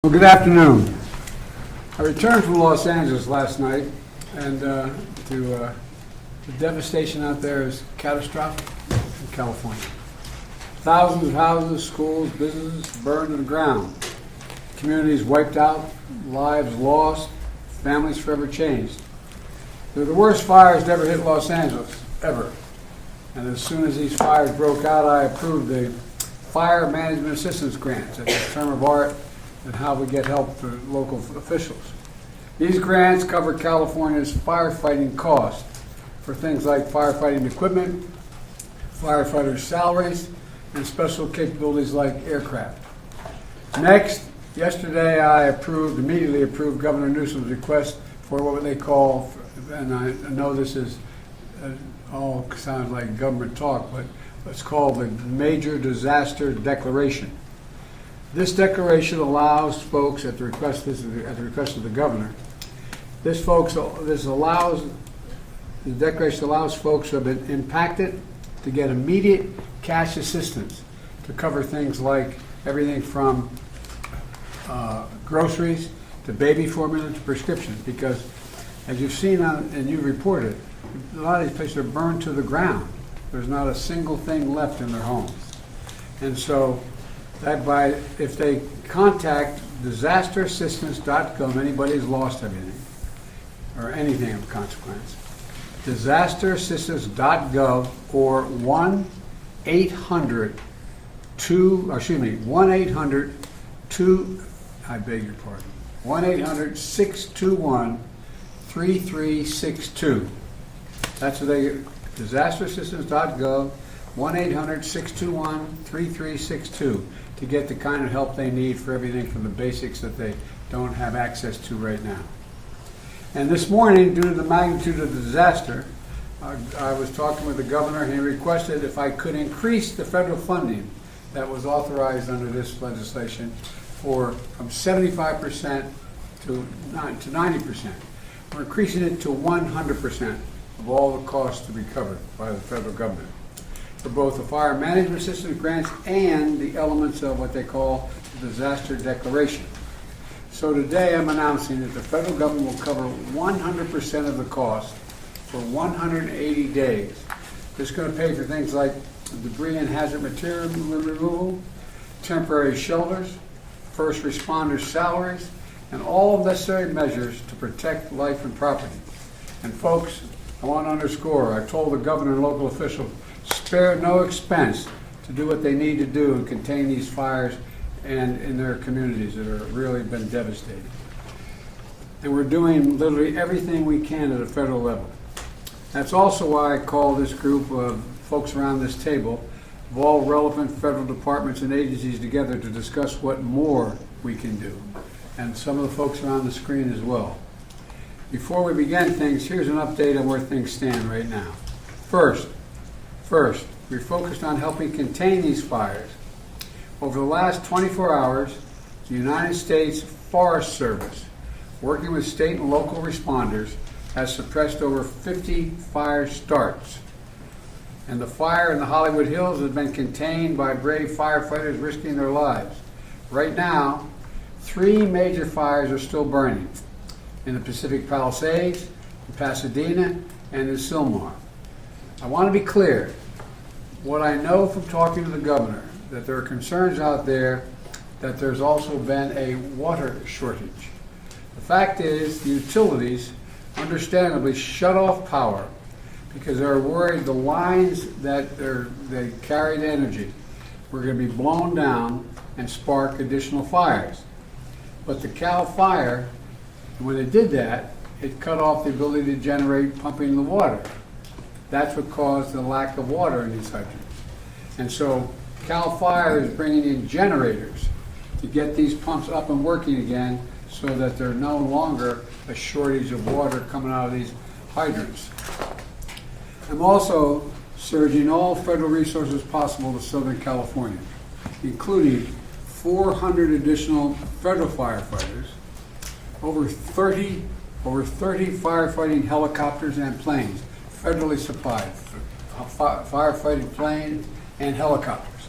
Well, good afternoon. I returned from Los Angeles last night, and the devastation out there is catastrophic in California. Thousands of houses, schools, businesses burned to the ground. Communities wiped out, lives lost, families forever changed. They're the worst fires to ever hit Los Angeles, ever. And as soon as these fires broke out, I approved the Fire Management Assistance Grants. That's a term of art and how we get help for local officials. These grants cover California's firefighting costs for things like firefighting equipment, firefighters' salaries, and special capabilities like aircraft. Next, yesterday I immediately approved Governor Newsom's request for what they call, and I know this is all sounds like government talk, but it's called the Major Disaster Declaration. This declaration allows folks, at the request of the governor, the declaration allows folks who have been impacted to get immediate cash assistance to cover things like everything from groceries to baby formula to prescriptions. Because as you've seen and you've reported, a lot of these places are burned to the ground. There's not a single thing left in their homes. And so if they contact disasterassistance.gov, anybody who's lost everything or anything of consequence, disasterassistance.gov or 1-800-2, I beg your pardon, 1-800-621-3362. That's what they, disasterassistance.gov, 1-800-621-3362 to get the kind of help they need for everything from the basics that they don't have access to right now. And this morning, due to the magnitude of the disaster, I was talking with the governor, and he requested if I could increase the federal funding that was authorized under this legislation from 75% to 90%. We're increasing it to 100% of all the costs to be covered by the federal government for both the fire management assistance grants and the elements of what they call the disaster declaration. So today I'm announcing that the federal government will cover 100% of the cost for 180 days. This is going to pay for things like debris and hazard material removal, temporary shelters, first responders' salaries, and all necessary measures to protect life and property. And folks, I want to underscore, I told the governor and local officials, spare no expense to do what they need to do and contain these fires and in their communities that have really been devastated. And we're doing literally everything we can at a federal level. That's also why I call this group of folks around this table of all relevant federal departments and agencies together to discuss what more we can do. And some of the folks are on the screen as well. Before we begin things, here's an update on where things stand right now. First, we're focused on helping contain these fires. Over the last 24 hours, the United States Forest Service, working with state and local responders, has suppressed over 50 fire starts. And the fire in the Hollywood Hills has been contained by brave firefighters risking their lives. Right now, 3 major fires are still burning in the Pacific Palisades, in Pasadena, and in Sylmar. I want to be clear. What I know from talking to the governor, that there are concerns out there that there's also been a water shortage. The fact is, the utilities understandably shut off power because they're worried the lines that they carried energy were going to be blown down and spark additional fires. But the Cal Fire, when it did that, it cut off the ability to generate pumping the water. That's what caused the lack of water in these hydrants. And so Cal Fire is bringing in generators to get these pumps up and working again so that there's no longer a shortage of water coming out of these hydrants. I'm also surging all federal resources possible to Southern California, including 400 additional federal firefighters, over 30 firefighting helicopters and planes, federally supplied, firefighting planes and helicopters,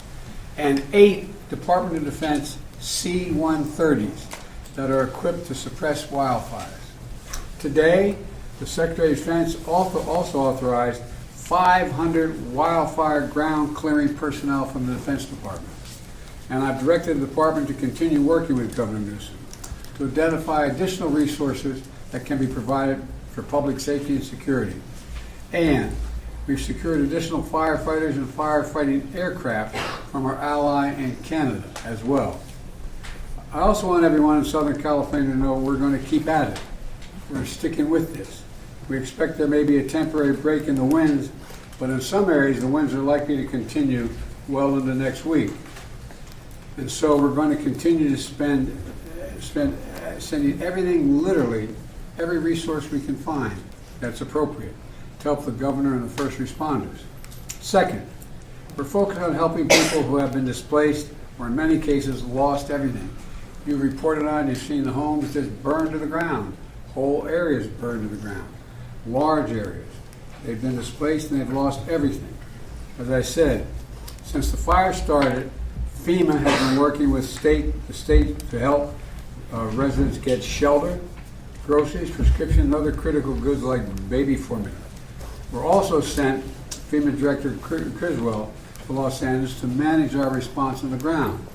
and 8 Department of Defense C-130s that are equipped to suppress wildfires. Today, the Secretary of Defense also authorized 500 wildfire ground clearing personnel from the Defense Department. And I've directed the department to continue working with Governor Newsom to identify additional resources that can be provided for public safety and security. And we've secured additional firefighters and firefighting aircraft from our ally in Canada as well. I also want everyone in Southern California to know we're going to keep at it. We're sticking with this. We expect there may be a temporary break in the winds, but in some areas the winds are likely to continue well into next week. And so we're going to continue to sending everything, literally, every resource we can find that's appropriate to help the governor and the first responders. Second, we're focused on helping people who have been displaced or in many cases lost everything. You've reported on, you've seen the homes just burned to the ground, whole areas burned to the ground, large areas. They've been displaced and they've lost everything. As I said, since the fire started, FEMA has been working with the state to help residents get shelter, groceries, prescriptions, and other critical goods like baby formula. We're also sent FEMA Director Criswell to Los Angeles to manage our response on the ground.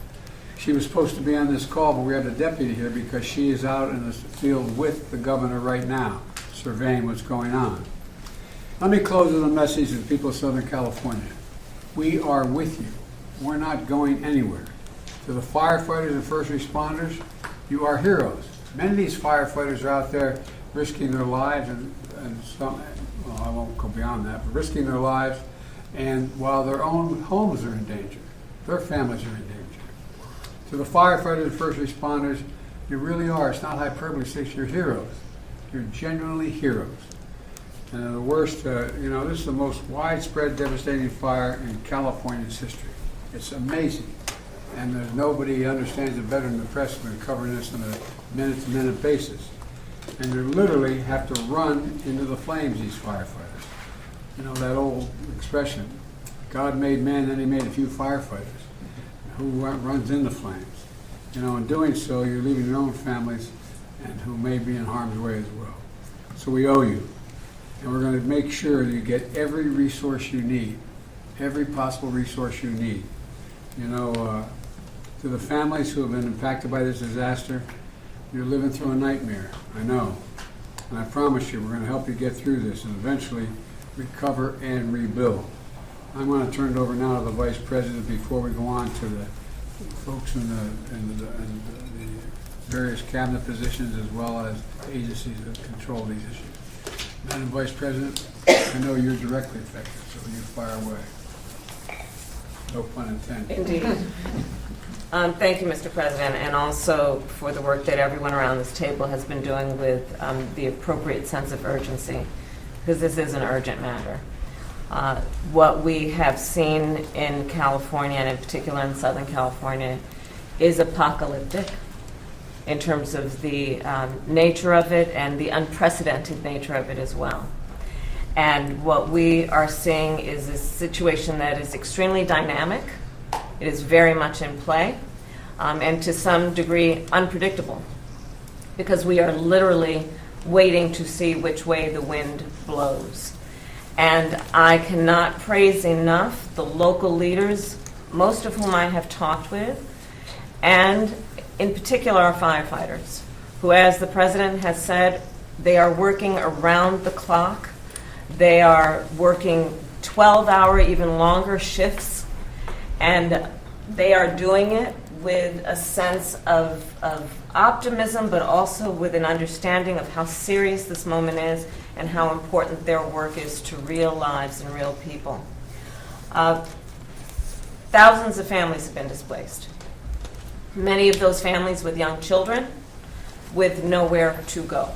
She was supposed to be on this call, but we have a deputy here because she is out in the field with the governor right now, surveying what's going on. Let me close with a message to the people of Southern California. We are with you. We're not going anywhere. To the firefighters and first responders, you are heroes. Many of these firefighters are out there risking their lives and some, well, I won't go beyond that, but risking their lives, and while their own homes are in danger, their families are in danger. To the firefighters and first responders, you really are, it's not hyperbole, you're heroes. You're genuinely heroes. And the worst, this is the most widespread, devastating fire in California's history. It's amazing. And there's nobody who understands it better than the press when covering this on a minute-to-minute basis. And you literally have to run into the flames, these firefighters. You know that old expression, God made man, then he made a few firefighters. Who runs in the flames? You know, in doing so, you're leaving your own families and who may be in harm's way as well. So we owe you. And we're going to make sure you get every resource you need, every possible resource you need. You know, to the families who have been impacted by this disaster, you're living through a nightmare, I know. And I promise you, we're going to help you get through this and eventually recover and rebuild. I'm going to turn it over now to the Vice President before we go on to the folks in the various cabinet positions as well as agencies that control these issues. Madam Vice President, I know you're directly affected, so you fire away. No pun intended. Indeed. Thank you, Mr. President, and also for the work that everyone around this table has been doing with the appropriate sense of urgency, because this is an urgent matter. What we have seen in California, and in particular in Southern California, is apocalyptic in terms of the nature of it and the unprecedented nature of it as well. And what we are seeing is a situation that is extremely dynamic. It is very much in play, and to some degree unpredictable, because we are literally waiting to see which way the wind blows. And I cannot praise enough the local leaders, most of whom I have talked with, and in particular our firefighters, who, as the President has said, they are working around the clock. They are working 12-hour, even longer shifts, and they are doing it with a sense of optimism, but also with an understanding of how serious this moment is and how important their work is to real lives and real people. Thousands of families have been displaced. Many of those families with young children with nowhere to go.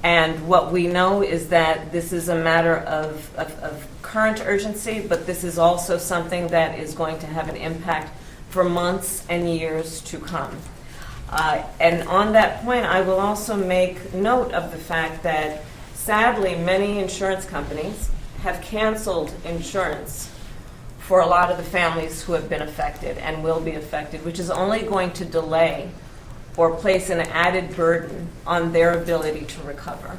And what we know is that this is a matter of current urgency, but this is also something that is going to have an impact for months and years to come. And on that point, I will also make note of the fact that sadly, many insurance companies have canceled insurance for a lot of the families who have been affected and will be affected, which is only going to delay or place an added burden on their ability to recover.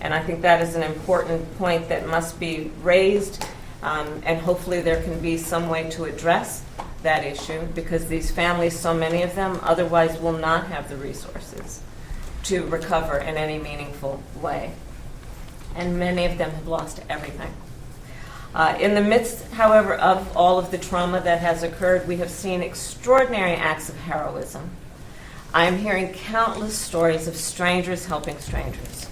And I think that is an important point that must be raised, and hopefully there can be some way to address that issue, because these families, so many of them, otherwise will not have the resources to recover in any meaningful way. And many of them have lost everything. In the midst, however, of all of the trauma that has occurred, we have seen extraordinary acts of heroism. I am hearing countless stories of strangers helping strangers.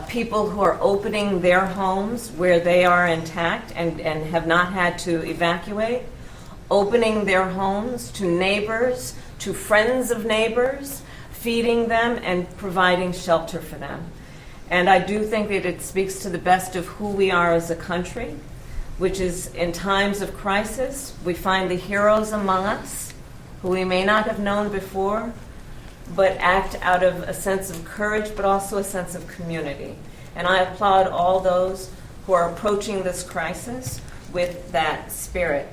People who are opening their homes where they are intact and have not had to evacuate, opening their homes to neighbors, to friends of neighbors, feeding them and providing shelter for them. And I do think that it speaks to the best of who we are as a country, which is in times of crisis, we find the heroes among us who we may not have known before, but act out of a sense of courage, but also a sense of community. And I applaud all those who are approaching this crisis with that spirit.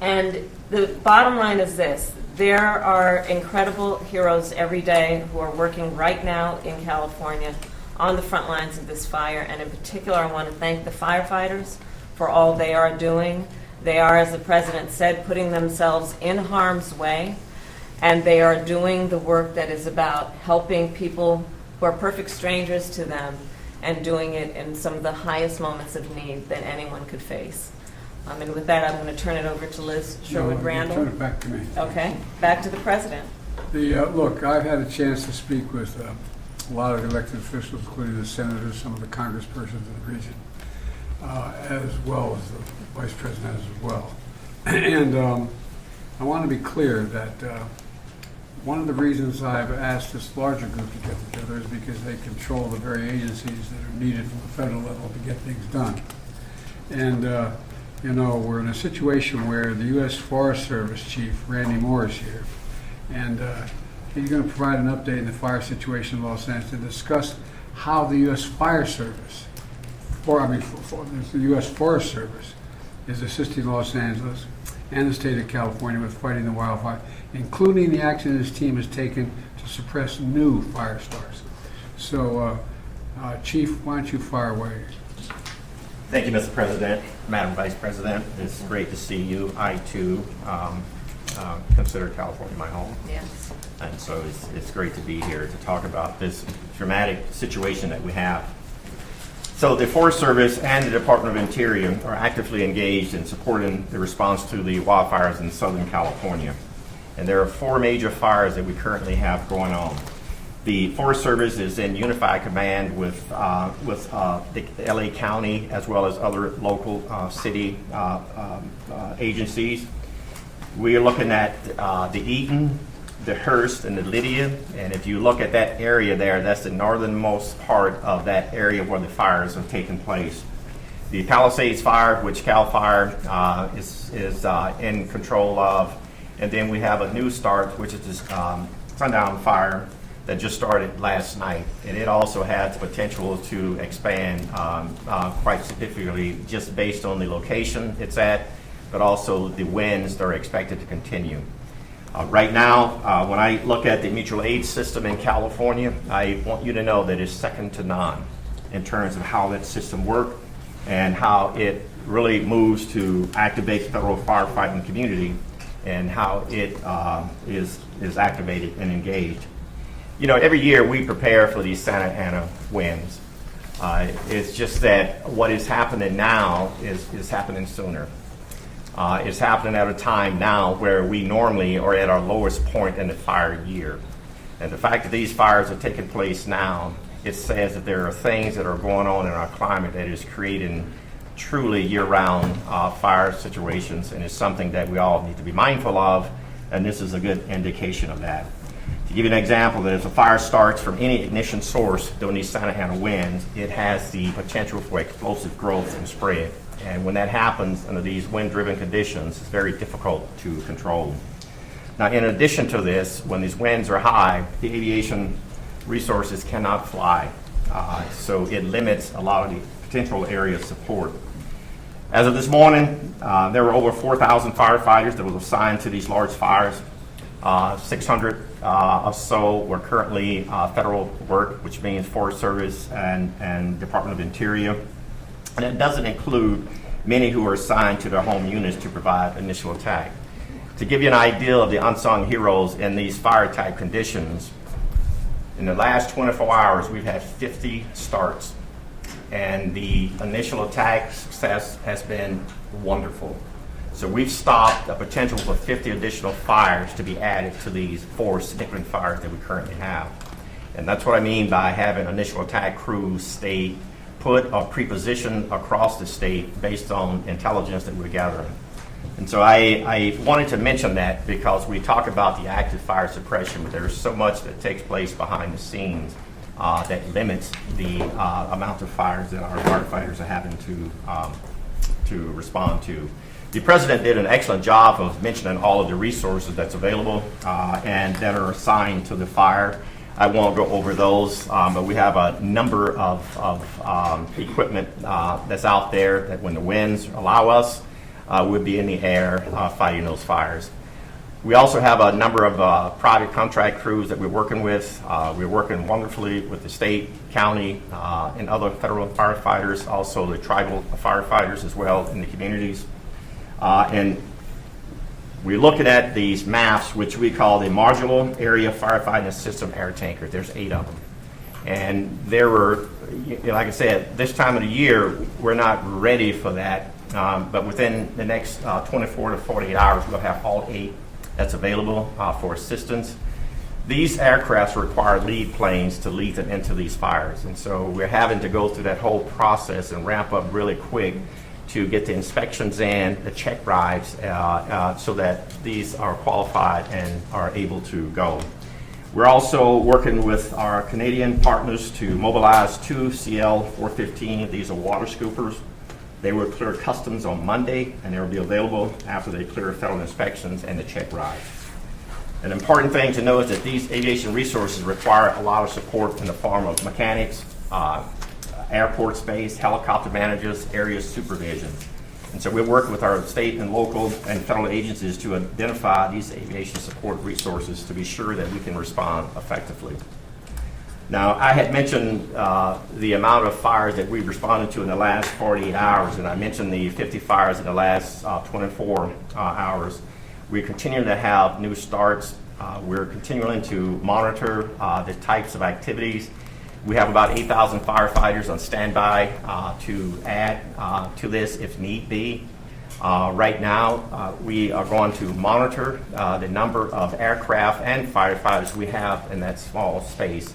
And the bottom line is this: there are incredible heroes every day who are working right now in California on the front lines of this fire, and in particular I want to thank the firefighters for all they are doing. They are, as the President said, putting themselves in harm's way, and they are doing the work that is about helping people who are perfect strangers to them, and doing it in some of the highest moments of need that anyone could face. And with that, I'm going to turn it over to Liz Sherwood-Randall. Turn it back to me. Okay, back to the President. Look, I've had a chance to speak with a lot of elected officials, including the senators, some of the congresspersons in the region, as well as the vice president as well. And I want to be clear that one of the reasons I've asked this larger group to get together is because they control the very agencies that are needed from the federal level to get things done. And you know, we're in a situation where the U.S. Forest Service Chief, Randy Moore, is here. And he's going to provide an update in the fire situation in Los Angeles to discuss how the U.S. Fire Service, the U.S. Forest Service, is assisting Los Angeles and the state of California with fighting the wildfire, including the action his team has taken to suppress new fire starts. So, Chief, why don't you fire away? Thank you, Mr. President, Madam Vice President. It's great to see you. I, too, consider California my home. Yes. And so it's great to be here to talk about this dramatic situation that we have. So the Forest Service and the Department of Interior are actively engaged in supporting the response to the wildfires in Southern California. And there are 4 major fires that we currently have going on. The Forest Service is in unified command with the LA County as well as other local city agencies. We are looking at the Eaton, the Hearst, and the Lydia. And if you look at that area there, that's the northernmost part of that area where the fires have taken place. The Palisades Fire, which CAL FIRE is in control of. And then we have a new start, which is this Sundown Fire that just started last night, and it also has the potential to expand quite significantly just based on the location it's at, but also the winds that are expected to continue. Right now, when I look at the mutual aid system in California, I want you to know that it's second to none in terms of how that system works and how it really moves to activate the federal firefighting community and how it is activated and engaged. You know, every year we prepare for these Santa Ana winds. It's just that what is happening now is happening sooner. It's happening at a time now where we normally are at our lowest point in the fire year. And the fact that these fires are taking place now, it says that there are things that are going on in our climate that is creating truly year-round fire situations, and it's something that we all need to be mindful of, and this is a good indication of that. To give you an example, that if a fire starts from any ignition source during these Santa Ana winds, it has the potential for explosive growth and spread. And when that happens under these wind-driven conditions, it's very difficult to control. Now, in addition to this, when these winds are high, the aviation resources cannot fly. So it limits a lot of the potential area of support. As of this morning, there were over 4,000 firefighters that were assigned to these large fires. 600 or so were currently federal work, which means Forest Service and Department of Interior. And it doesn't include many who are assigned to their home units to provide initial attack. To give you an idea of the unsung heroes in these fire type conditions, in the last 24 hours, we've had 50 starts, and the initial attack success has been wonderful. So we've stopped a potential for 50 additional fires to be added to these 4 significant fires that we currently have. And that's what I mean by having initial attack crews stay put or pre-positioned across the state based on intelligence that we're gathering. And so I wanted to mention that because we talk about the active fire suppression, but there's so much that takes place behind the scenes that limits the amount of fires that our firefighters are having to respond to. The President did an excellent job of mentioning all of the resources that's available and that are assigned to the fire. I won't go over those, but we have a number of equipment that's out there that when the winds allow us, we'll be in the air fighting those fires. We also have a number of private contract crews that we're working with. We're working wonderfully with the state, county, and other federal firefighters, also the tribal firefighters as well in the communities. And we're looking at these maps, which we call the Modular Area Firefighting System Air Tanker. There's 8 of them. And there were, like I said, this time of the year, we're not ready for that. But within the next 24 to 48 hours, we'll have all 8 that's available for assistance. These aircrafts require lead planes to lead them into these fires. And so we're having to go through that whole process and ramp up really quick to get the inspections in, the check rides, so that these are qualified and are able to go. We're also working with our Canadian partners to mobilize 2 CL-415. These are water scoopers. They will clear customs on Monday, and they will be available after they clear federal inspections and the check rides. An important thing to know is that these aviation resources require a lot of support in the form of mechanics, airport space, helicopter managers, area supervision. And so we're working with our state and local and federal agencies to identify these aviation support resources to be sure that we can respond effectively. Now, I had mentioned the amount of fires that we've responded to in the last 48 hours, and I mentioned the 50 fires in the last 24 hours. We continue to have new starts. We're continuing to monitor the types of activities. We have about 8,000 firefighters on standby to add to this if need be. Right now, we are going to monitor the number of aircraft and firefighters we have in that small space.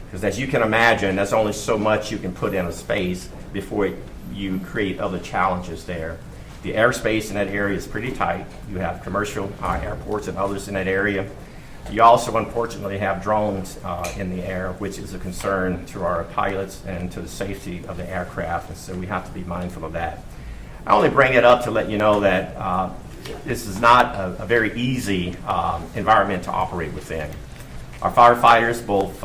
Because as you can imagine, there's only so much you can put in a space before you create other challenges there. The airspace in that area is pretty tight. You have commercial airports and others in that area. You also, unfortunately, have drones in the air, which is a concern to our pilots and to the safety of the aircraft, and so we have to be mindful of that. I only bring it up to let you know that this is not a very easy environment to operate within. Our firefighters, both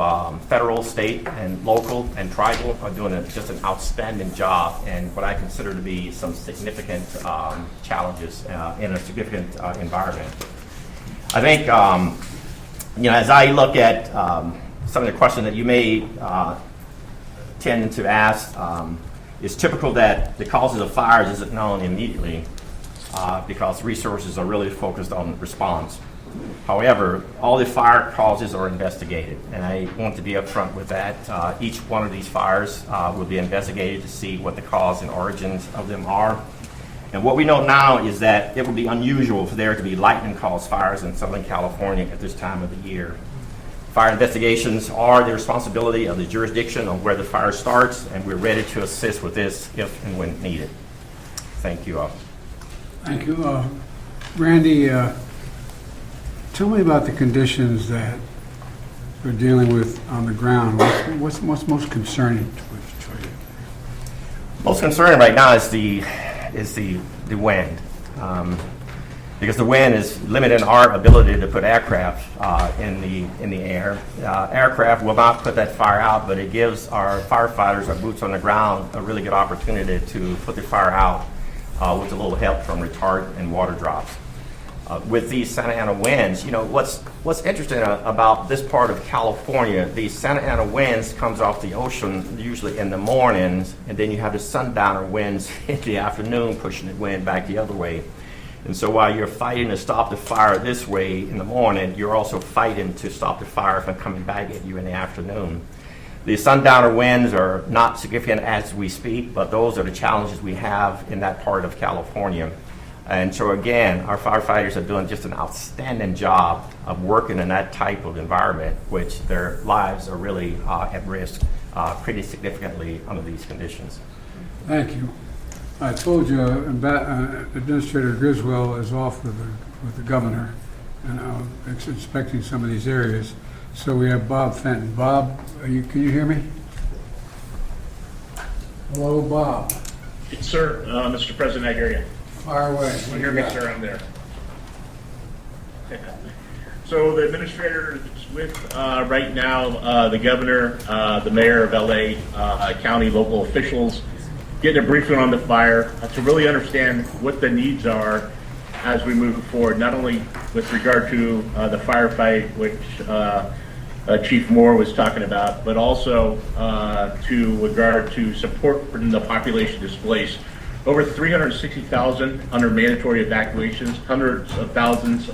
federal, state, and local, and tribal, are doing just an outstanding job in what I consider to be some significant challenges in a significant environment. I think, as I look at some of the questions that you may tend to ask, it's typical that the causes of fires isn't known immediately because resources are really focused on response. However, all the fire causes are investigated, and I want to be upfront with that. Each one of these fires will be investigated to see what the cause and origins of them are. And what we know now is that it would be unusual for there to be lightning-caused fires in Southern California at this time of the year. Fire investigations are the responsibility of the jurisdiction on where the fire starts, and we're ready to assist with this if and when needed. Thank you all. Thank you. Randy, tell me about the conditions that we're dealing with on the ground. What's most concerning for you? Most concerning right now is the wind, because the wind is limiting our ability to put aircraft in the air. Aircraft will not put that fire out, but it gives our firefighters, our boots on the ground, a really good opportunity to put the fire out with a little help from retardant and water drops. with these Santa Ana winds, what's interesting about this part of California, these Santa Ana winds comes off the ocean usually in the mornings, and then you have the sundowner winds in the afternoon pushing the wind back the other way. And so while you're fighting to stop the fire this way in the morning, you're also fighting to stop the fire from coming back at you in the afternoon. The sundowner winds are not significant as we speak, but those are the challenges we have in that part of California. And so again, our firefighters are doing just an outstanding job of working in that type of environment, which their lives are really at risk pretty significantly under these conditions. Thank you. I told you Administrator Griswold is off with the governor, and I'm inspecting some of these areas. So we have Bob Fenton. Bob, can you hear me? Hello, Bob. Yes, sir. Mr. President, I hear you. Fire away. You hear me, sir? I'm there. So the administrator is with right now the governor, the mayor of LA, county, local officials, getting a briefing on the fire to really understand what the needs are as we move forward, not only with regard to the firefight, which Chief Moore was talking about, but also to regard to support the population displaced. Over 360,000 under mandatory evacuations, hundreds of thousands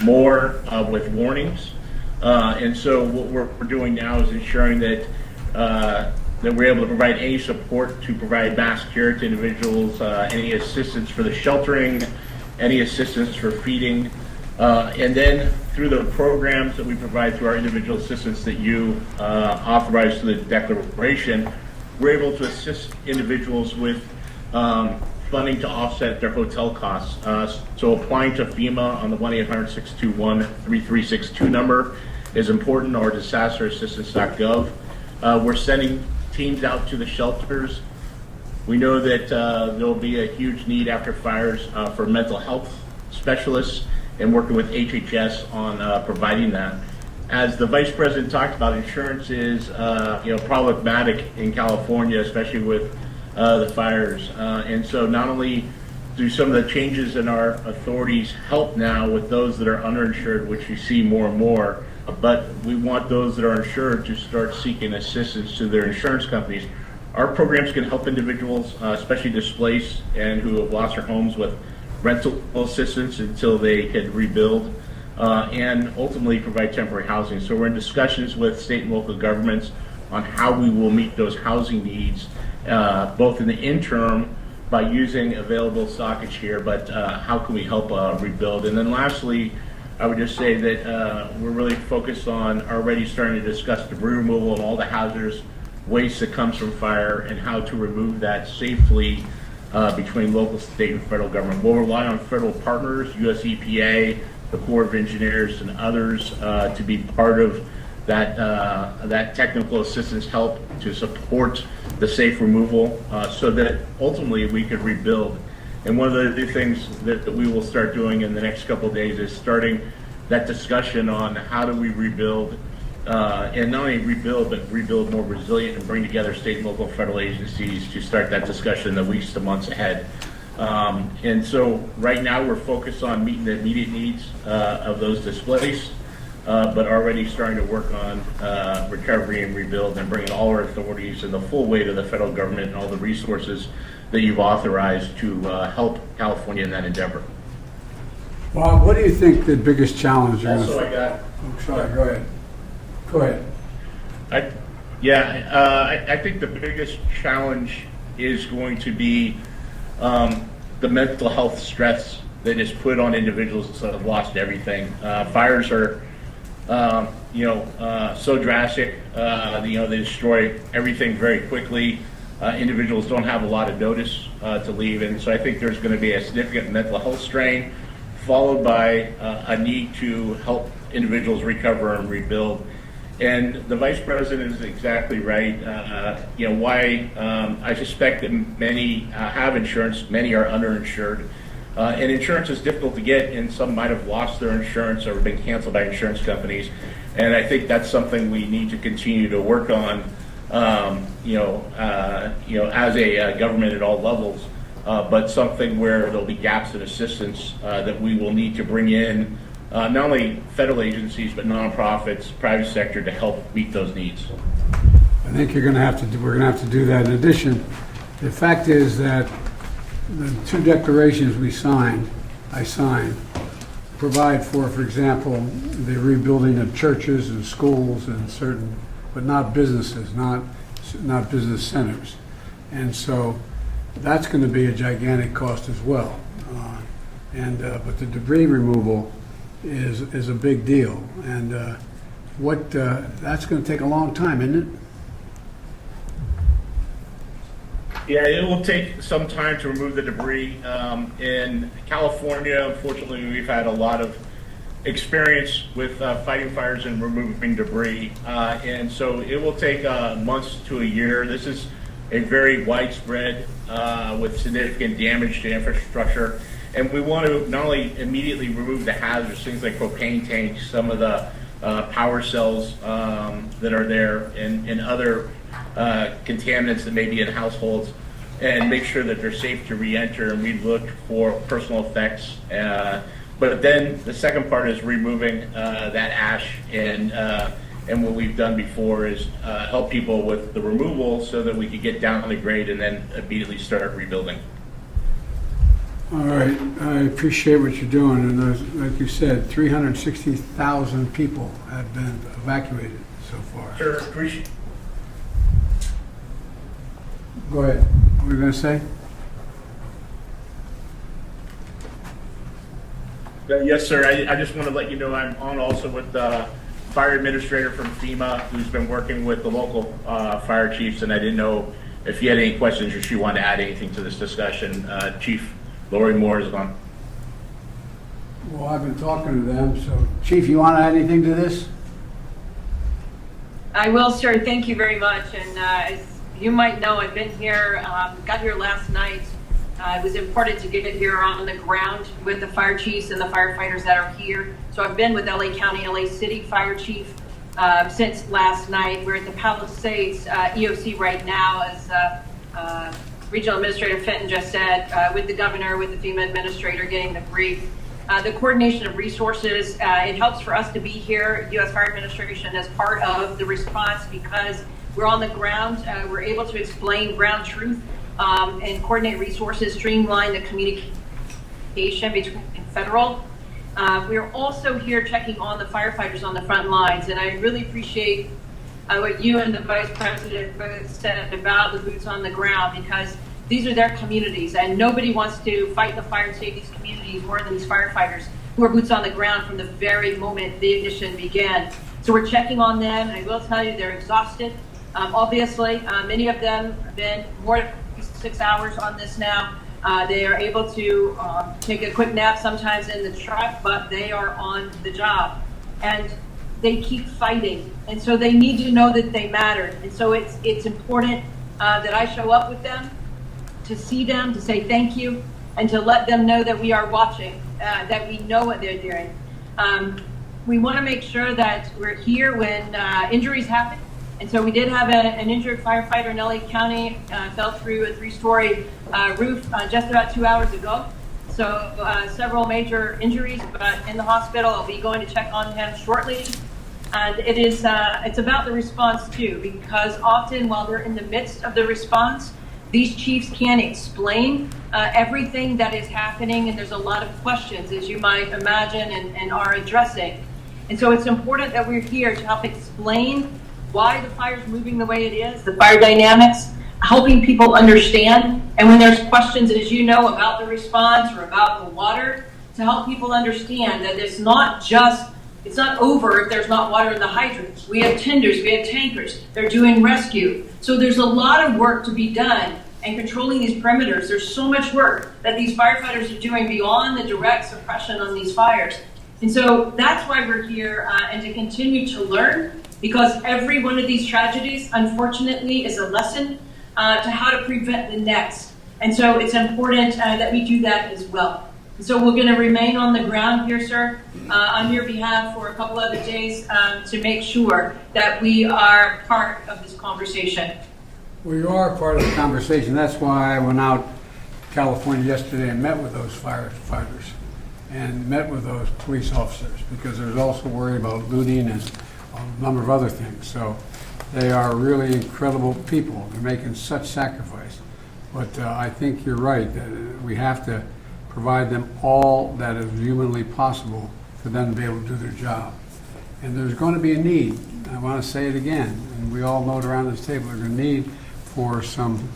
more with warnings. And so what we're doing now is ensuring that that we're able to provide any support to provide mass care to individuals, any assistance for the sheltering, any assistance for feeding, and then through the programs that we provide through our individual assistance that you authorize through the declaration, we're able to assist individuals with funding to offset their hotel costs. So applying to FEMA on the 1-800-621-3362 number is important, or disasterassistance.gov. We're sending teams out to the shelters. We know that there'll be a huge need after fires for mental health specialists, and working with HHS on providing that. As the Vice President talked about, insurance is problematic in California, especially with the fires. And so not only do some of the changes in our authorities help now with those that are underinsured, which we see more and more, but we want those that are insured to start seeking assistance to their insurance companies. Our programs can help individuals, especially displaced and who have lost their homes, with rental assistance until they can rebuild, and ultimately provide temporary housing. So we're in discussions with state and local governments on how we will meet those housing needs, both in the interim by using available stockage here, but how can we help rebuild? And then lastly, I would just say that we're really focused on already starting to discuss debris removal and all the hazardous waste that comes from fire and how to remove that safely between local, state, and federal government. We'll rely on federal partners, US EPA, the Corps of Engineers, and others to be part of that technical assistance help to support the safe removal so that ultimately we could rebuild. And one of the things that we will start doing in the next couple of days is starting that discussion on how do we rebuild, and not only rebuild, but rebuild more resilient and bring together state and local federal agencies to start that discussion in the weeks to months ahead. And so right now we're focused on meeting the immediate needs of those displaced, but already starting to work on recovery and rebuild and bringing all our authorities and the full weight of the federal government and all the resources that you've authorized to help California in that endeavor. Bob, what do you think the biggest challenge is? Also, I got. Oh, sorry, go ahead. Go ahead. I think the biggest challenge is going to be the mental health stress that is put on individuals that have lost everything. Fires are, so drastic. They destroy everything very quickly. Individuals don't have a lot of notice to leave, and so I think there's going to be a significant mental health strain, followed by a need to help individuals recover and rebuild. And the Vice President is exactly right. Why I suspect that many have insurance, many are underinsured. And insurance is difficult to get, and some might have lost their insurance or been canceled by insurance companies. And I think that's something we need to continue to work on, as a government at all levels, but something where there'll be gaps in assistance that we will need to bring in not only federal agencies, but nonprofits, private sector to help meet those needs. I think we're going to have to do that. In addition, the fact is that the two declarations I signed, provide for example, the rebuilding of churches and schools and certain, but not businesses, not business centers. And so that's going to be a gigantic cost as well. But the debris removal is a big deal. And that's going to take a long time, isn't it? Yeah, it will take some time to remove the debris. In California, unfortunately, we've had a lot of experience with fighting fires and removing debris. And so it will take months to a year. This is a very widespread with significant damage to infrastructure. And we want to not only immediately remove the hazards, things like propane tanks, some of the power cells that are there, and other contaminants that may be in households, and make sure that they're safe to re-enter, and we look for personal effects. But then the second part is removing that ash, and what we've done before is help people with the removal so that we could get down on the grade and then immediately start rebuilding. All right, I appreciate what you're doing, and like you said, 360,000 people have been evacuated so far. Sure, appreciate. Go ahead. What were you going to say? Yes, sir. I just want to let you know I'm on also with the fire administrator from FEMA, who's been working with the local fire chiefs, and I didn't know if you had any questions or she wanted to add anything to this discussion. Chief Lori Moore is on. Well, I've been talking to them, so Chief, you want to add anything to this? I will, sir. Thank you very much. And as you might know, I've been here, got here last night. It was important to get here on the ground with the fire chiefs and the firefighters that are here. So I've been with LA County, LA City Fire Chief since last night. We're at the Palisades EOC right now, as Regional Administrator Fenton just said, with the governor, with the FEMA administrator getting the brief. The coordination of resources, it helps for us to be here, U.S. Fire Administration, as part of the response because we're on the ground. We're able to explain ground truth and coordinate resources, streamline the communication between federal. We're also here checking on the firefighters on the front lines, and I really appreciate what you and the Vice President both said about the boots on the ground, because these are their communities, and nobody wants to fight the fire and save these communities more than these firefighters who are boots on the ground from the very moment the ignition began. So we're checking on them, and I will tell you they're exhausted. Obviously, many of them have been more than 6 hours on this now. They are able to take a quick nap sometimes in the truck, but they are on the job. And they keep fighting. And so they need to know that they matter. And so it's important that I show up with them, to see them, to say thank you, and to let them know that we are watching, that we know what they're doing. We want to make sure that we're here when injuries happen. And so we did have an injured firefighter in LA County, fell through a 3-story roof just about 2 hours ago. So several major injuries, but in the hospital. I'll be going to check on him shortly. And it's about the response too, because often while they're in the midst of the response, these chiefs can't explain everything that is happening, and there's a lot of questions, as you might imagine, and are addressing. And so it's important that we're here to help explain why the fire's moving the way it is, the fire dynamics, helping people understand. And when there's questions, as you know, about the response or about the water, to help people understand that it's not over if there's not water in the hydrants. We have tenders, we have tankers, they're doing rescue. So there's a lot of work to be done and controlling these perimeters. There's so much work that these firefighters are doing beyond the direct suppression on these fires. And so that's why we're here and to continue to learn, because every one of these tragedies, unfortunately, is a lesson to how to prevent the next. And so it's important that we do that as well. So we're going to remain on the ground here, sir, on your behalf for a couple of days to make sure that we are part of this conversation. Well, you are part of the conversation. That's why I went out California yesterday and met with those firefighters and met with those police officers, because there's also worry about looting and a number of other things. So they are really incredible people. They're making such sacrifice. But I think you're right, that we have to provide them all that is humanly possible for them to be able to do their job. And there's going to be a need. I want to say it again, and we all know it around this table, there's a need for some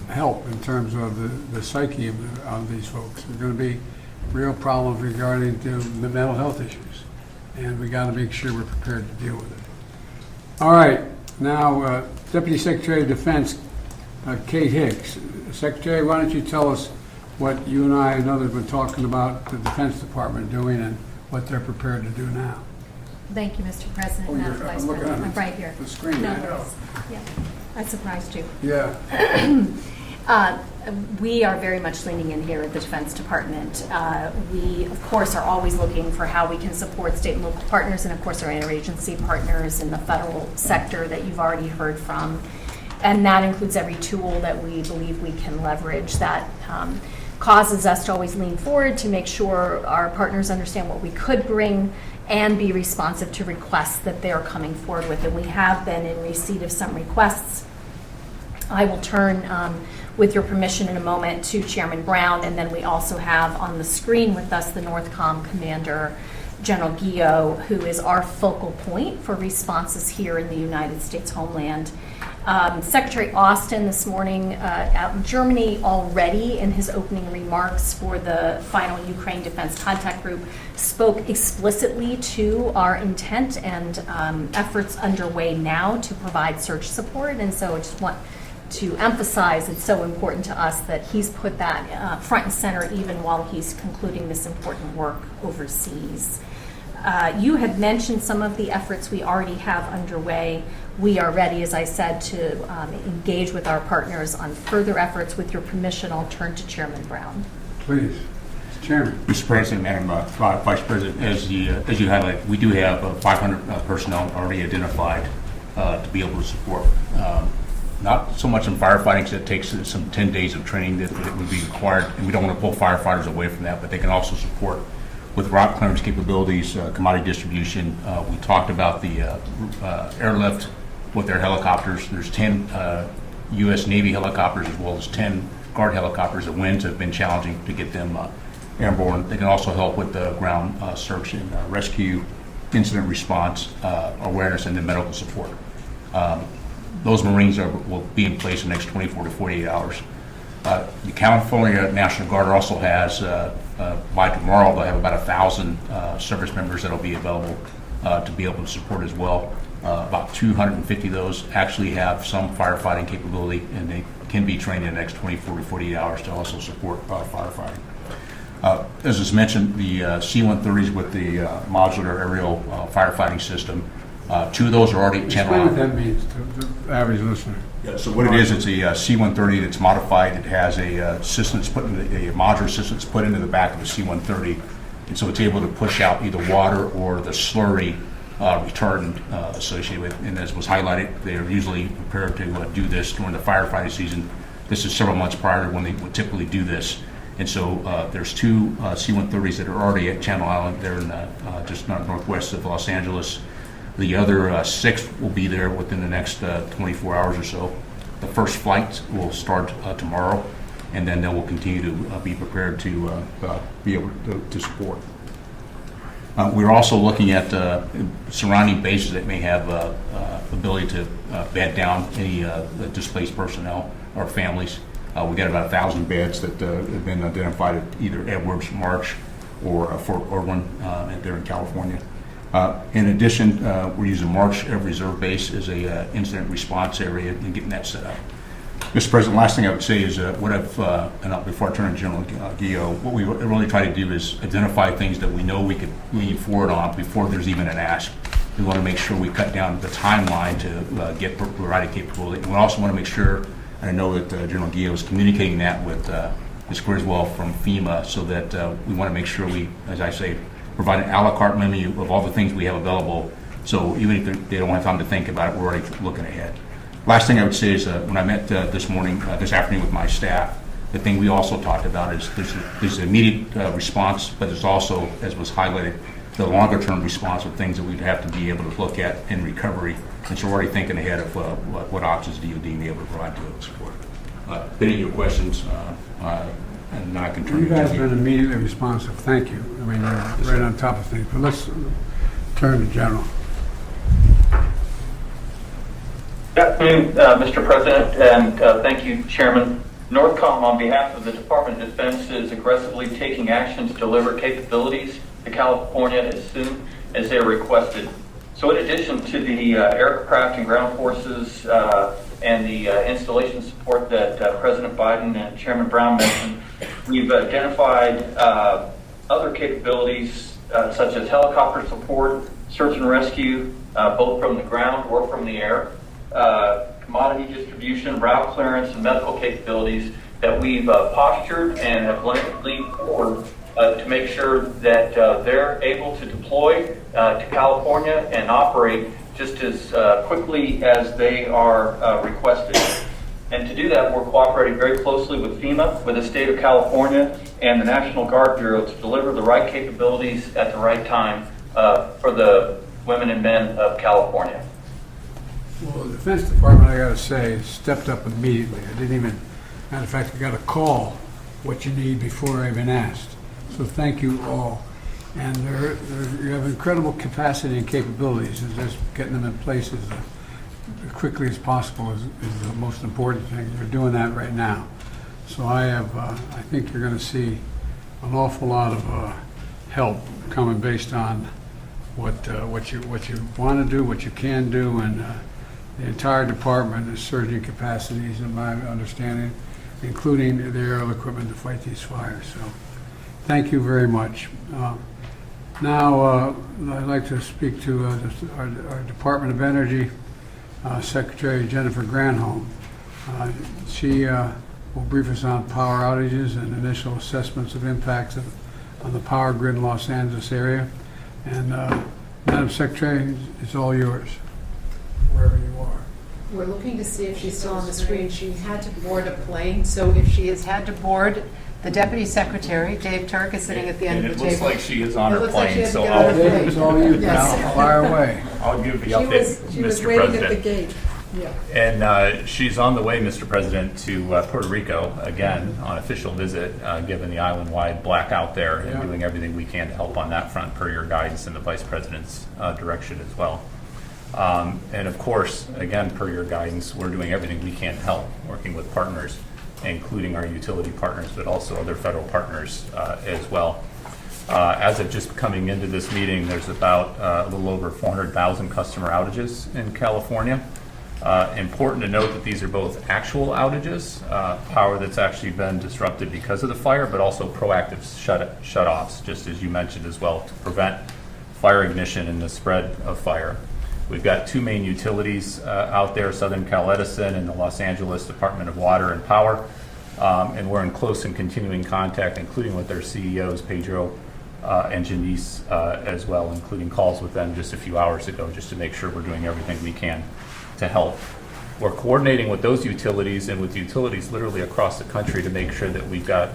help in terms of the psyche of these folks. There's going to be real problems regarding to the mental health issues, and we got to make sure we're prepared to deal with it. All right, now Deputy Secretary of Defense Kate Hicks. Secretary, why don't you tell us what you and I and others have been talking about the Defense Department doing and what they're prepared to do now. Thank you, Mr. President, Oh, Madam Vice I'm looking President. at I'm right here. the screen. No I know. worries. Yeah, I surprised you. Yeah. We are very much leaning in here at the Defense Department. We, of course, are always looking for how we can support state and local partners and, of course, our interagency partners in the federal sector that you've already heard from. And that includes every tool that we believe we can leverage that causes us to always lean forward to make sure our partners understand what we could bring and be responsive to requests that they're coming forward with. And we have been in receipt of some requests. I will turn, with your permission in a moment, to Chairman Brown, and then we also have on the screen with us the NORTHCOM Commander, General Guillot, who is our focal point for responses here in the United States homeland. Secretary Austin this morning out in Germany already in his opening remarks for the final Ukraine Defense Contact Group spoke explicitly to our intent and efforts underway now to provide search support. And so I just want to emphasize it's so important to us that he's put that front and center even while he's concluding this important work overseas. You had mentioned some of the efforts we already have underway. We are ready, as I said, to engage with our partners on further efforts. With your permission, I'll turn to Chairman Brown. Please. Chairman. Mr. President, Madam Vice President, as you highlighted, we do have 500 personnel already identified to be able to support. Not so much in firefighting, because it takes some 10 days of training that would be required, and we don't want to pull firefighters away from that, but they can also support with rock clearance capabilities, commodity distribution. We talked about the airlift with their helicopters. There's 10 U.S. Navy helicopters as well as 10 Guard helicopters. The winds have been challenging to get them airborne. They can also help with the ground search and rescue, incident response, awareness, and then medical support. Those Marines will be in place in the next 24 to 48 hours. The California National Guard also has, by tomorrow, they'll have about 1,000 service members that will be available to be able to support as well. About 250 of those actually have some firefighting capability, and they can be trained in the next 24 to 48 hours to also support firefighting. As was mentioned, the C-130s with the modular aerial firefighting system, 2 of those are already Explain what channel. that means to the average listener. Yeah, so what it is, it's a C-130 that's modified. It has a system that's put in a modular system that's put into the back of the C-130, and so it's able to push out either water or the slurry retardant associated with. And as was highlighted, they are usually prepared to do this during the firefighting season. This is several months prior to when they would typically do this. And so there's 2 C-130s that are already at Channel Island. They're in just northwest of Los Angeles. The other 6 will be there within the next 24 hours or so. The first flight will start tomorrow, and then they will continue to be prepared to be able to support. We're also looking at surrounding bases that may have ability to bed down any displaced personnel or families. We've got about 1,000 beds that have been identified at either Edwards, March, or Fort Irwin there in California. In addition, we're using March Air Reserve Base as a incident response area and getting that set up. Mr. President, last thing I would say is what and before I turn to General Guillot, what we really try to do is identify things that we know we could lean forward on before there's even an ask. We want to make sure we cut down the timeline to get provided capability. And we also want to make sure, and I know that General Guillot is communicating that with Ms. Griswold from FEMA, so that we want to make sure we, as I say, provide an a la carte menu of all the things we have available. So even if they don't have time to think about it, we're already looking ahead. Last thing I would say is when I met this afternoon with my staff, The thing we also talked about is there's immediate response, but there's also, as was highlighted, the longer-term response of things that we'd have to be able to look at in recovery. And so we're already thinking ahead of what options DOD may be able to provide to support. Been your questions, and now I can turn You it to guys you. have been immediately responsive. Thank you. I mean, you're right on top of things. But let's turn to General. Good afternoon, Mr. President, and thank you, Chairman. Northcom, on behalf of the Department of Defense, is aggressively taking action to deliver capabilities to California as soon as they are requested. So in addition to the aircraft and ground forces and the installation support that President Biden and Chairman Brown mentioned, we've identified other capabilities such as helicopter support, search and rescue, both from the ground or from the air, commodity distribution, route clearance, and medical capabilities that we've postured and have leaned forward to make sure that they're able to deploy to California and operate just as quickly as they are requested. And to do that, we're cooperating very closely with FEMA, with the state of California, and the National Guard Bureau to deliver the right capabilities at the right time for the women and men of California. Well, the Defense Department, I got to say, stepped up immediately. I didn't even, matter of fact, I got a call what you need before I even asked. So thank you all. And you have incredible capacity and capabilities, and just getting them in place as quickly as possible is the most important thing. You're doing that right now. So I think you're going to see an awful lot of help coming based on what you want to do, what you can do, and the entire department is surging capacities, in my understanding, including the aerial equipment to fight these fires. So thank you very much. Now, I'd like to speak to our Department of Energy Secretary Jennifer Granholm. She will brief us on power outages and initial assessments of impacts on the power grid in Los Angeles area. And Madam Secretary, it's all yours, wherever you are. We're looking to see if she's still on the screen. She had to board a plane, so if she has had to board, the Deputy Secretary, Dave Turk, is sitting at the end of the table. It looks like she is on It her looks like she plane, had to so get on her I'll, plane. It's all you. Yes. Now, fire away. I'll give the She update, was Mr. waiting at the President. gate. Yeah. And she's on the way, Mr. President, to Puerto Rico, again, on official visit, given the island-wide blackout there, and Yeah. doing everything we can to help on that front per your guidance and the Vice President's direction as well. And of course, again, per your guidance, we're doing everything we can to help, working with partners, including our utility partners, but also other federal partners as well. As of just coming into this meeting, there's about a little over 400,000 customer outages in California. Important to note that these are both actual outages, power that's actually been disrupted because of the fire, but also proactive shut-offs, just as you mentioned as well, to prevent fire ignition and the spread of fire. We've got two main utilities out there, Southern Cal Edison and the Los Angeles Department of Water and Power, and we're in close and continuing contact, including with their CEOs, Pedro and Janice as well, including calls with them just a few hours ago, just to make sure we're doing everything we can to help. We're coordinating with those utilities and with utilities literally across the country to make sure that we've got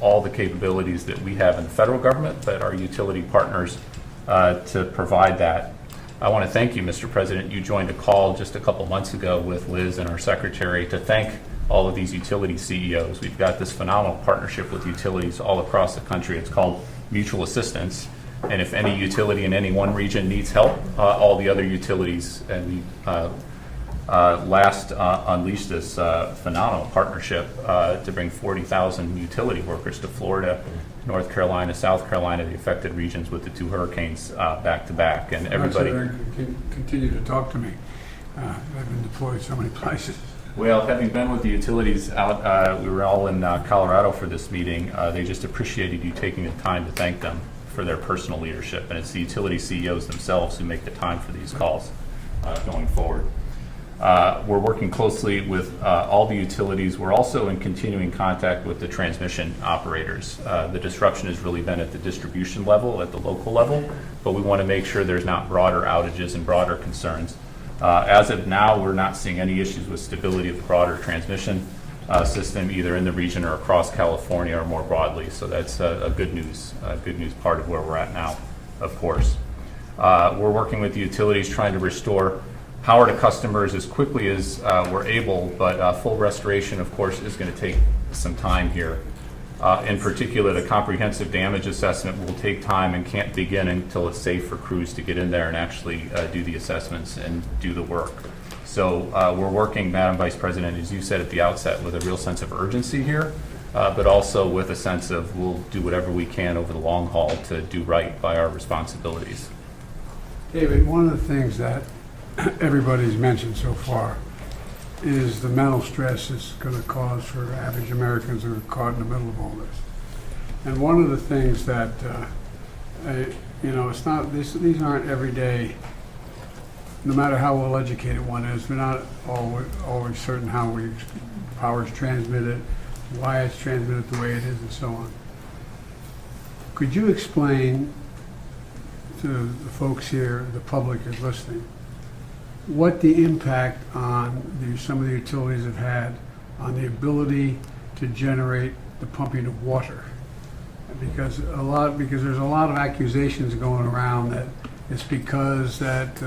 all the capabilities that we have in the federal government, but our utility partners to provide that. I want to thank you, Mr. President. You joined a call just a couple months ago with Liz and our secretary to thank all of these utility CEOs. We've got this phenomenal partnership with utilities all across the country. It's called mutual assistance. And if any utility in any one region needs help, all the other utilities, and we last unleashed this phenomenal partnership to bring 40,000 utility workers to Florida, North Carolina, South Carolina, the affected regions with the two hurricanes back to back. And everybody Can continue to talk to me. I've been deployed so many places. Well, having been with the utilities out, we were all in Colorado for this meeting. They just appreciated you taking the time to thank them for their personal leadership. And it's the utility CEOs themselves who make the time for these calls going forward. We're working closely with all the utilities. We're also in continuing contact with the transmission operators. The disruption has really been at the distribution level, at the local level, but we want to make sure there's not broader outages and broader concerns. As of now, we're not seeing any issues with stability of the broader transmission system either in the region or across California or more broadly. So that's a good news part of where we're at now, of course. We're working with the utilities trying to restore power to customers as quickly as we're able, but full restoration, of course, is going to take some time here. In particular, the comprehensive damage assessment will take time and can't begin until it's safe for crews to get in there and actually do the assessments and do the work. So we're working, Madam Vice President, as you said at the outset, with a real sense of urgency here, but also with a sense of we'll do whatever we can over the long haul to do right by our responsibilities. David, one of the things that everybody's mentioned so far is the mental stress it's going to cause for average Americans who are caught in the middle of all this. And one of the things that, it's not, these aren't everyday, no matter how well educated one is, we're not always certain how power is transmitted, why it's transmitted the way it is, and so on. Could you explain to the folks here, the public is listening, what the impact on some of the utilities have had on the ability to generate the pumping of water? Because there's a lot of accusations going around that it's because that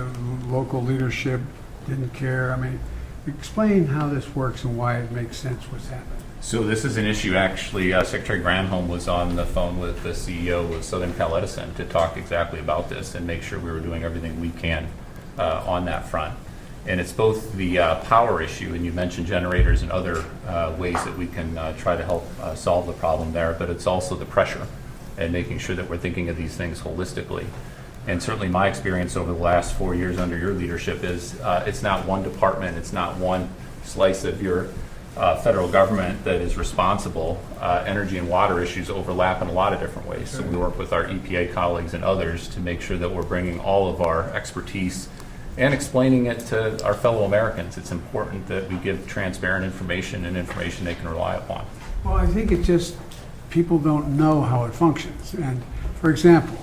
local leadership didn't care. I mean, explain how this works and why it makes sense what's happening. So this is an issue, actually, Secretary Granholm was on the phone with the CEO of Southern Cal Edison to talk exactly about this and make sure we were doing everything we can on that front. And it's both the power issue, and you mentioned generators and other ways that we can try to help solve the problem there, but it's also the pressure and making sure that we're thinking of these things holistically. And certainly my experience over the last 4 years under your leadership is it's not one department, it's not one slice of your federal government that is responsible. Energy and water issues overlap in a lot of different ways. So we work with our EPA colleagues and others to make sure that we're bringing all of our expertise and explaining it to our fellow Americans. It's important that we give transparent information and information they can rely upon. Well, I think it's just people don't know how it functions. And for example,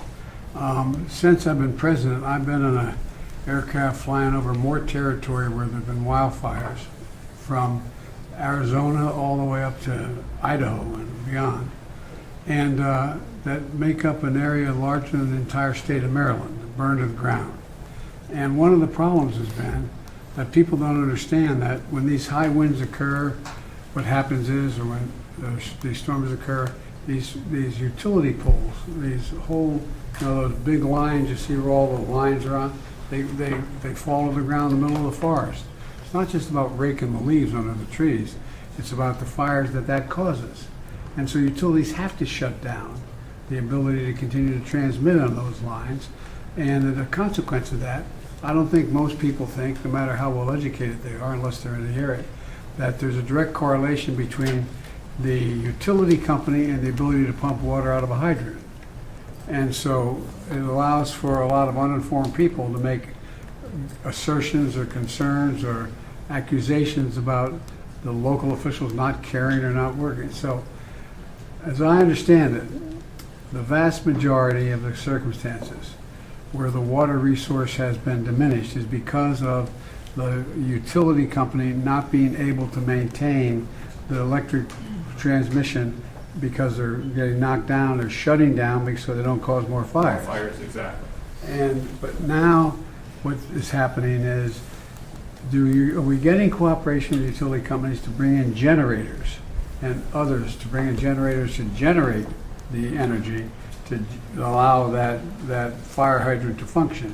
since I've been president, I've been in an aircraft flying over more territory where there have been wildfires, from Arizona all the way up to Idaho and beyond, and that make up an area larger than the entire state of Maryland, burned to the ground. And one of the problems has been that people don't understand that when these high winds occur, what happens is, or when these storms occur, these utility poles, these whole, those big lines, you see where all the lines are on, they fall to the ground in the middle of the forest. It's not just about raking the leaves under the trees, it's about the fires that causes. And so utilities have to shut down the ability to continue to transmit on those lines. And the consequence of that, I don't think most people think, no matter how well educated they are, unless they're in the area, that there's a direct correlation between the utility company and the ability to pump water out of a hydrant. And so it allows for a lot of uninformed people to make assertions or concerns or accusations about the local officials not caring or not working. So as I understand it, the vast majority of the circumstances where the water resource has been diminished is because of the utility company not being able to maintain the electric transmission because they're getting knocked down or shutting down so they don't cause more fires. Fires, exactly. But now what is happening is, are we getting cooperation with utility companies to bring in generators and others to bring in generators to generate the energy to allow that fire hydrant to function?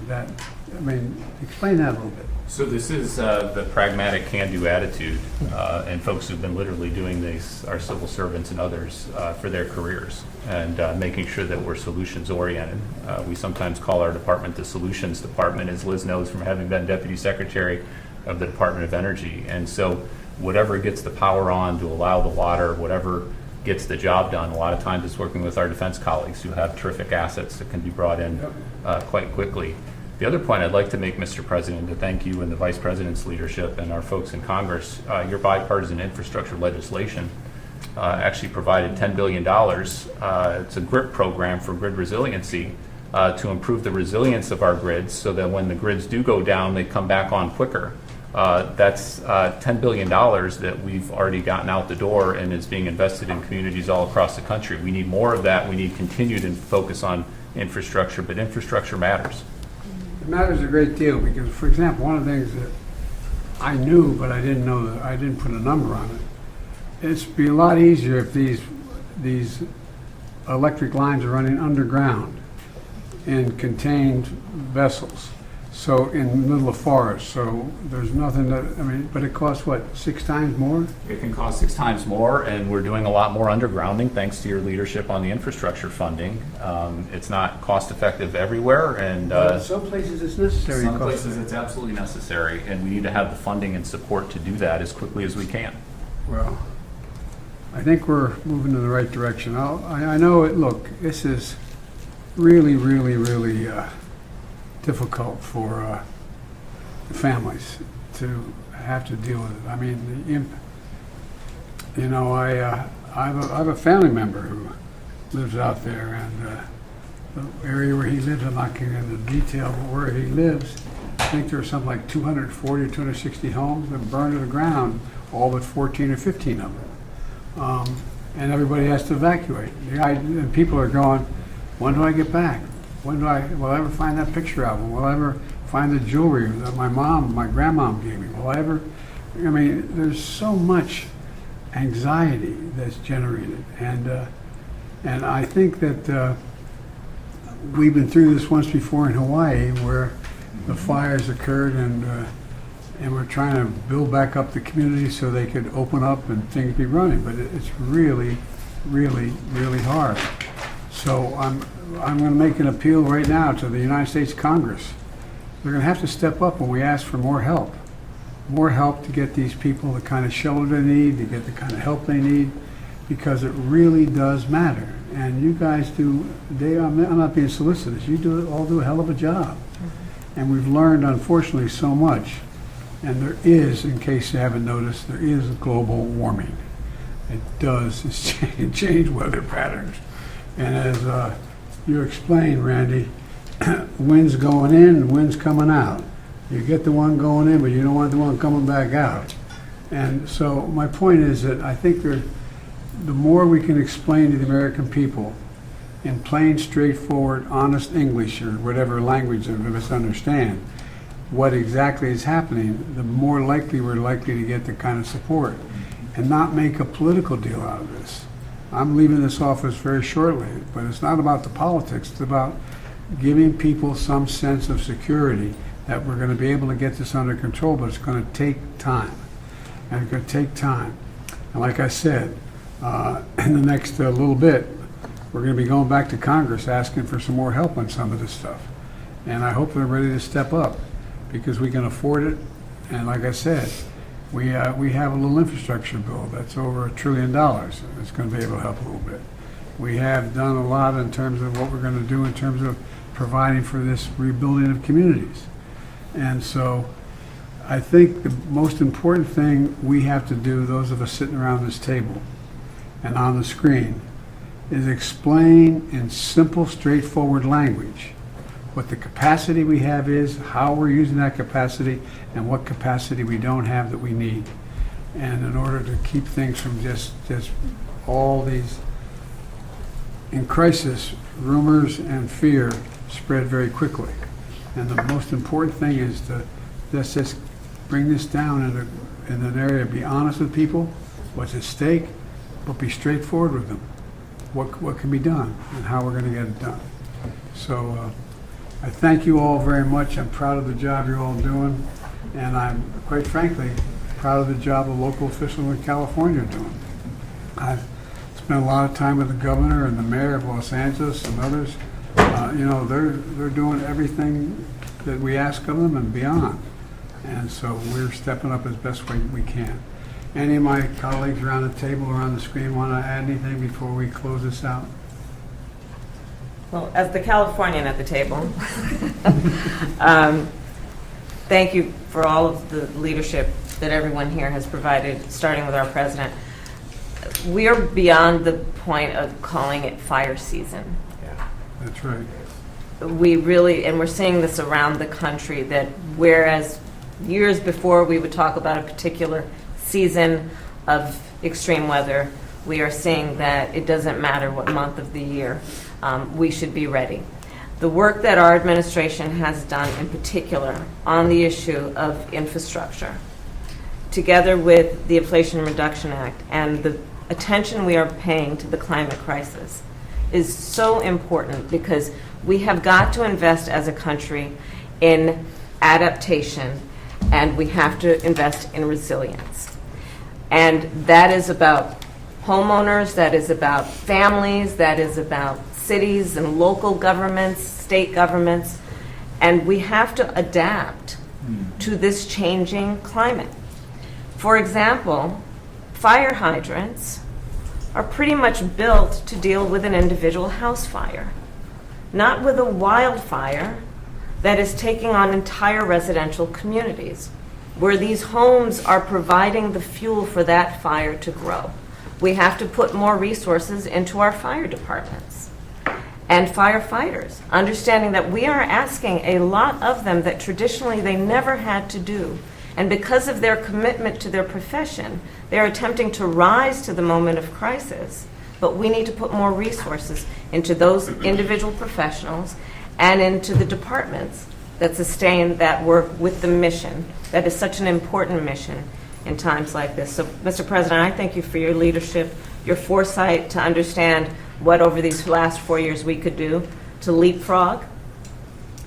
Explain that a little bit. So this is the pragmatic can-do attitude, and folks who've been literally doing this, our civil servants and others, for their careers, and making sure that we're solutions-oriented. We sometimes call our department the solutions department, as Liz knows from having been Deputy Secretary of the Department of Energy. And so whatever gets the power on to allow the water, whatever gets the job done, a lot of times it's working with our defense colleagues who have terrific assets that can be brought in quite quickly. The other point I'd like to make, Mr. President, to thank you and the Vice President's leadership and our folks in Congress, your bipartisan infrastructure legislation actually provided $10 billion. It's a GRIP program for grid resiliency to improve the resilience of our grids so that when the grids do go down, they come back on quicker. That's $10 billion that we've already gotten out the door and is being invested in communities all across the country. We need more of that. We need continued focus on infrastructure, but infrastructure matters. It matters a great deal because, for example, one of the things that I knew, but I didn't know that I didn't put a number on it. It'd be a lot easier if these electric lines are running underground in contained vessels. So in the middle of forest, so there's nothing that, I mean, but it costs what, 6 times more? It can cost 6 times more, and we're doing a lot more undergrounding thanks to your leadership on the infrastructure funding. It's not cost effective everywhere, and Some places it's necessary. some places it's absolutely necessary, and we need to have the funding and support to do that as quickly as we can. Well, I think we're moving in the right direction. I know it, look, this is really, really, really difficult for families to have to deal with it. I mean, you know, I have a family member who lives out there, and the area where he lives, I'm not getting into detail, but where he lives, I think there are something like 240 or 260 homes that burned to the ground, all but 14 or 15 of them. And everybody has to evacuate. And people are going, when do I get back? Will I ever find that picture album? Will I ever find the jewelry that my grandmom gave me? Will I ever, I mean, there's so much anxiety that's generated. And I think that we've been through this once before in Hawaii where the fires occurred, and we're trying to build back up the community so they could open up and things be running. But it's really, really, really hard. So I'm going to make an appeal right now to the United States Congress. They're going to have to step up when we ask for more help to get these people the kind of shelter they need, to get the kind of help they need, because it really does matter. And you guys do, I'm not being solicitous, you all do a hell of a job. And we've learned, unfortunately, so much. And there is, in case you haven't noticed, there is global warming. It does change weather patterns. And as you explained, Randy, wind's going in, wind's coming out. You get the one going in, but you don't want the one coming back out. And so my point is that I think the more we can explain to the American people in plain, straightforward, honest English or whatever language of us understand what exactly is happening, the more likely we're likely to get the kind of support and not make a political deal out of this. I'm leaving this office very shortly, but it's not about the politics. It's about giving people some sense of security that we're going to be able to get this under control, but it's going to take time. And it's going to take time. And like I said, in the next little bit, we're going to be going back to Congress asking for some more help on some of this stuff. And I hope they're ready to step up because we can afford it. And like I said, we have a little infrastructure bill that's over $1 trillion. It's going to be able to help a little bit. We have done a lot in terms of what we're going to do in terms of providing for this rebuilding of communities. And so I think the most important thing we have to do, those of us sitting around this table and on the screen, is explain in simple, straightforward language what the capacity we have is, how we're using that capacity, and what capacity we don't have that we need. And in order to keep things from just all these, in crisis, rumors and fear spread very quickly. And the most important thing is to just bring this down in an area, be honest with people, what's at stake, but be straightforward with them. What can be done and how we're going to get it done. So I thank you all very much. I'm proud of the job you're all doing, and I'm, quite frankly, proud of the job the local officials in California are doing. I've spent a lot of time with the governor and the mayor of Los Angeles and others. You know, they're doing everything that we ask of them and beyond, and so we're stepping up as best we can. Any of my colleagues around the table or on the screen want to add anything before we close this out? Well, as the Californian at the table, thank you for all of the leadership that everyone here has provided, starting with our president. We are beyond the point of calling it fire season. Yeah, that's right. We really, and we're seeing this around the country, that whereas Years before we would talk about a particular season of extreme weather, we are seeing that it doesn't matter what month of the year, we should be ready. The work that our administration has done in particular on the issue of infrastructure, together with the Inflation Reduction Act and the attention we are paying to the climate crisis, is so important because we have got to invest as a country in adaptation, and we have to invest in resilience. And that is about homeowners, that is about families, that is about cities and local governments, state governments, and we have to adapt to this changing climate. For example, fire hydrants are pretty much built to deal with an individual house fire, not with a wildfire that is taking on entire residential communities, where these homes are providing the fuel for that fire to grow. We have to put more resources into our fire departments and firefighters, understanding that we are asking a lot of them that traditionally they never had to do. And because of their commitment to their profession, they're attempting to rise to the moment of crisis. But we need to put more resources into those individual professionals and into the departments that sustain that work with the mission. That is such an important mission in times like this. So, Mr. President, I thank you for your leadership, your foresight to understand what over these last 4 years we could do to leapfrog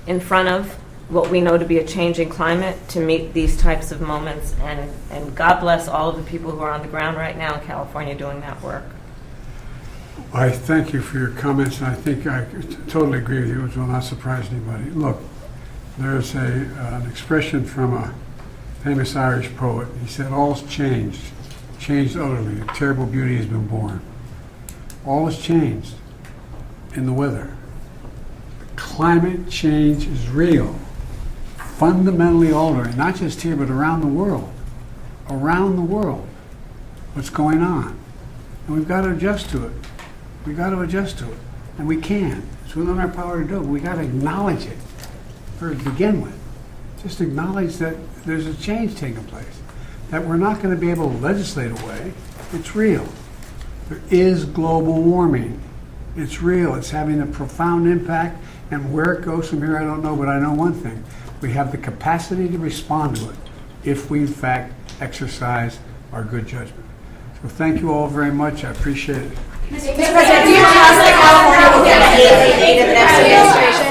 in front of what we know to be a changing climate to meet these types of moments. And God bless all of the people who are on the ground right now in California doing that work. I thank you for your comments, and I think I totally agree with you, which will not surprise anybody. Look, there's an expression from a famous Irish poet. He said, all's changed utterly. A terrible beauty has been born. All has changed in the weather. Climate change is real, fundamentally altering, not just here, but around the world. Around the world, what's going on. And we've got to adjust to it. We've got to adjust to it. And we can. It's within our power to do it. But we've got to acknowledge it to begin with. Just acknowledge that there's a change taking place, that we're not going to be able to legislate away. It's real. There is global warming. It's real. It's having a profound impact, and where it goes from here, I don't know, but I know one thing. We have the capacity to respond to it if we, in fact, exercise our good judgment. So thank you all very much. I appreciate it. Mr. President, do you trust that California will get the aid they need in the next administration?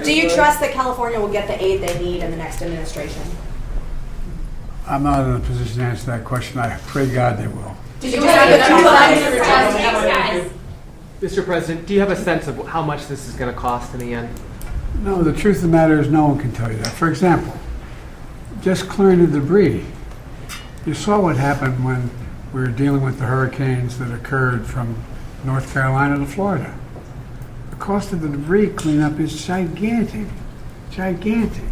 Do you trust that California will get the aid they need in the next administration? I'm not in a position to answer that question. I pray God they will. Mr. President, do you have a sense of how much this is going to cost in the end? No, the truth of the matter is no one can tell you that. For example, just clearing the debris. You saw what happened when we were dealing with the hurricanes that occurred from North Carolina to Florida. The cost of the debris cleanup is gigantic, gigantic.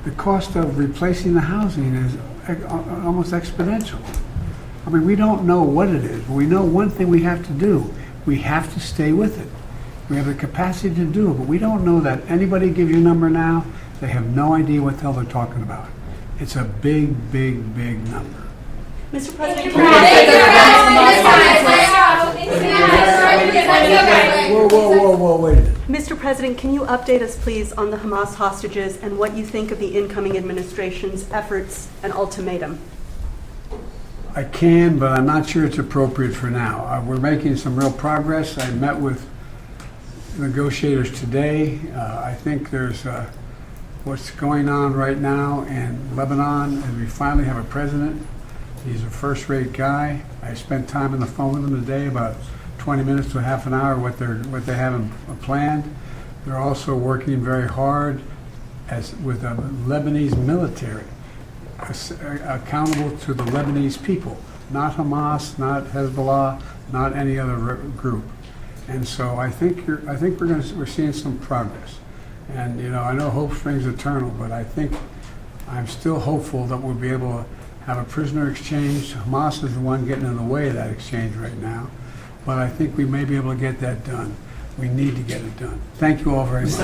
The cost of replacing the housing is almost exponential. I mean, we don't know what it is, but we know one thing we have to do. We have to stay with it. We have the capacity to do it, but we don't know that. Anybody give you a number now, they have no idea what the hell they're talking about. It's a big, big, big number. Mr. President, Whoa, wait a minute. Mr. President, can you update us, please, on the Hamas hostages and what you think of the incoming administration's efforts and ultimatum? I can, but I'm not sure it's appropriate for now. We're making some real progress. I met with negotiators today. I think there's what's going on right now in Lebanon, and we finally have a president. He's a first-rate guy. I spent time on the phone with him today, about 20 minutes to half an hour, what they have planned. They're also working very hard with the Lebanese military, accountable to the Lebanese people, not Hamas, not Hezbollah, not any other group. And so I think we're seeing some progress. And I know hope springs eternal, but I'm still hopeful that we'll be able to have a prisoner exchange. Hamas is the one getting in the way of that exchange right now, but I think we may be able to get that done. We need to get it done. Thank you all very much.